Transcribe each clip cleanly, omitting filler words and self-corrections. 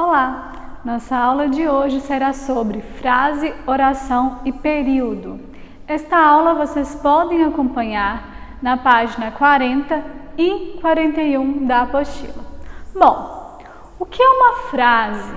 Olá! Nossa aula de hoje será sobre frase, oração e período. Esta aula vocês podem acompanhar na página 40 e 41 da apostila. Bom, o que é uma frase?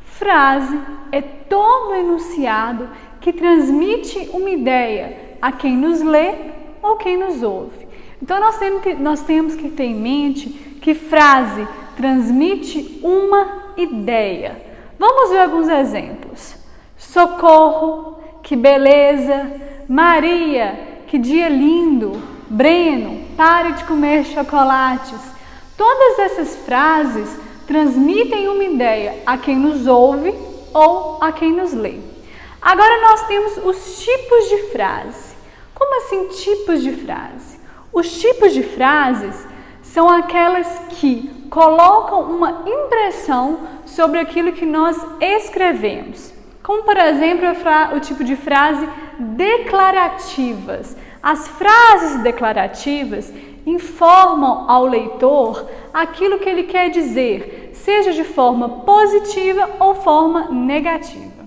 Frase é todo enunciado que transmite uma ideia a quem nos lê ou quem nos ouve. Então nós temos que ter em mente que frase transmite uma ideia. Vamos ver alguns exemplos. Socorro, que beleza. Maria, que dia lindo. Breno, pare de comer chocolates. Todas essas frases transmitem uma ideia a quem nos ouve ou a quem nos lê. Agora nós temos os tipos de frase. Como assim tipos de frase? Os tipos de frases são aquelas que colocam uma impressão sobre aquilo que nós escrevemos. Como, por exemplo, o tipo de frase declarativas. As frases declarativas informam ao leitor aquilo que ele quer dizer, seja de forma positiva ou forma negativa.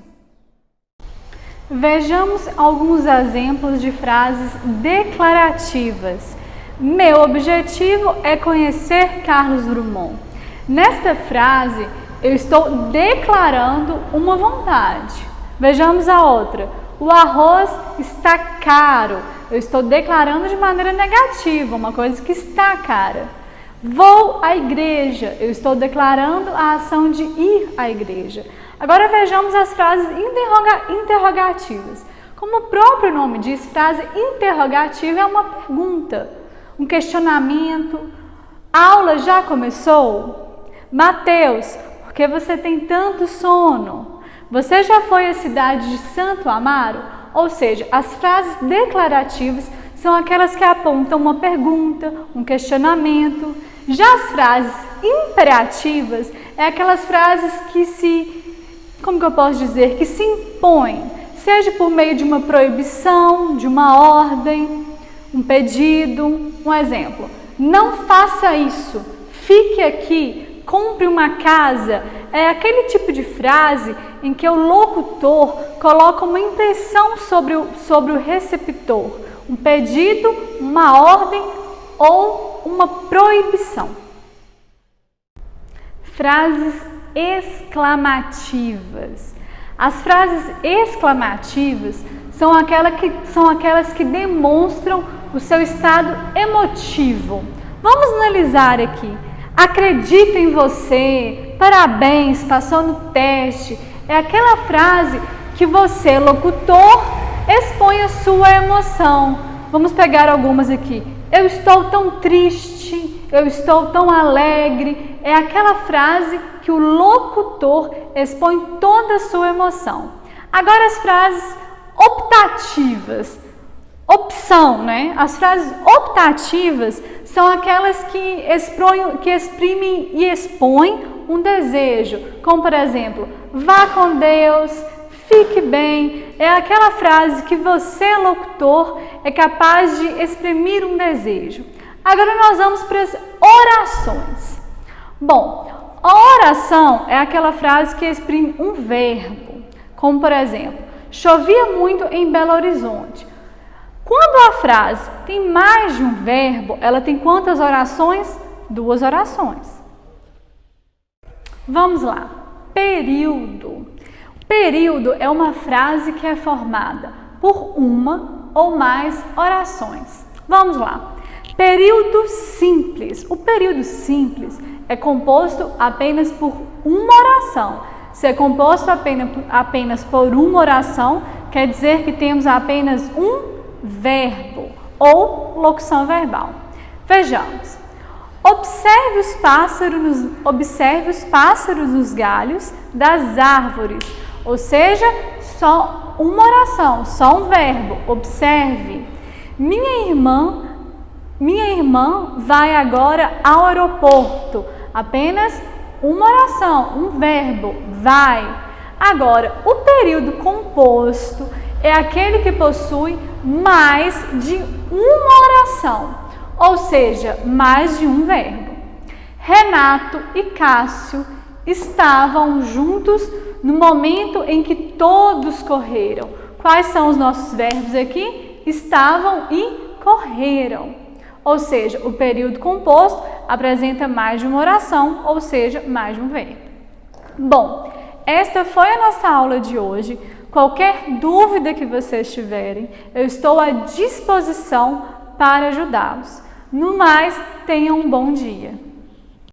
Vejamos alguns exemplos de frases declarativas. Meu objetivo é conhecer Carlos Drummond. Nesta frase, eu estou declarando uma vontade. Vejamos a outra. O arroz está caro. Eu estou declarando de maneira negativa, uma coisa que está cara. Vou à igreja. Eu estou declarando a ação de ir à igreja. Agora vejamos as frases interrogativas. Como o próprio nome diz, frase interrogativa é uma pergunta, um questionamento. Aula já começou? Mateus, por que você tem tanto sono? Você já foi à cidade de Santo Amaro? Ou seja, as frases declarativas são aquelas que apontam uma pergunta, um questionamento. Já as frases imperativas é aquelas frases que se impõem, seja por meio de uma proibição, de uma ordem, um pedido. Um exemplo, não faça isso, fique aqui, compre uma casa. É aquele tipo de frase em que o locutor coloca uma impressão sobre o receptor, um pedido, uma ordem ou uma proibição. Frases exclamativas. As frases exclamativas são aquelas que demonstram o seu estado emotivo. Vamos analisar aqui. Acredito em você, parabéns, passou no teste. É aquela frase que você, locutor, expõe a sua emoção. Vamos pegar algumas aqui. Eu estou tão triste, eu estou tão alegre. É aquela frase que o locutor expõe toda a sua emoção. Agora as frases optativas. Opção, né? As frases optativas são aquelas que exprimem e expõem um desejo. Como, por exemplo, vá com Deus, fique bem. É aquela frase que você, locutor, é capaz de exprimir um desejo. Agora nós vamos para as orações. Bom, a oração é aquela frase que exprime um verbo. Como, por exemplo, chovia muito em Belo Horizonte. Quando a frase tem mais de um verbo, ela tem quantas orações? 2 orações. Vamos lá. Período. Período é uma frase que é formada por uma ou mais orações. Vamos lá. Período simples. O período simples é composto apenas por uma oração. Se é composto apenas por uma oração, quer dizer que temos apenas um verbo ou locução verbal. Vejamos. Observe os pássaros nos galhos das árvores. Ou seja, só uma oração, só um verbo. Observe. Minha irmã vai agora ao aeroporto. Apenas uma oração, um verbo, vai. Agora, o período composto é aquele que possui mais de uma oração, ou seja, mais de um verbo. Renato e Cássio estavam juntos no momento em que todos correram. Quais são os nossos verbos aqui? Estavam e correram. Ou seja, o período composto apresenta mais de uma oração, ou seja, mais de um verbo. Bom, esta foi a nossa aula de hoje. Qualquer dúvida que vocês tiverem, eu estou à disposição para ajudá-los. No mais, tenham um bom dia.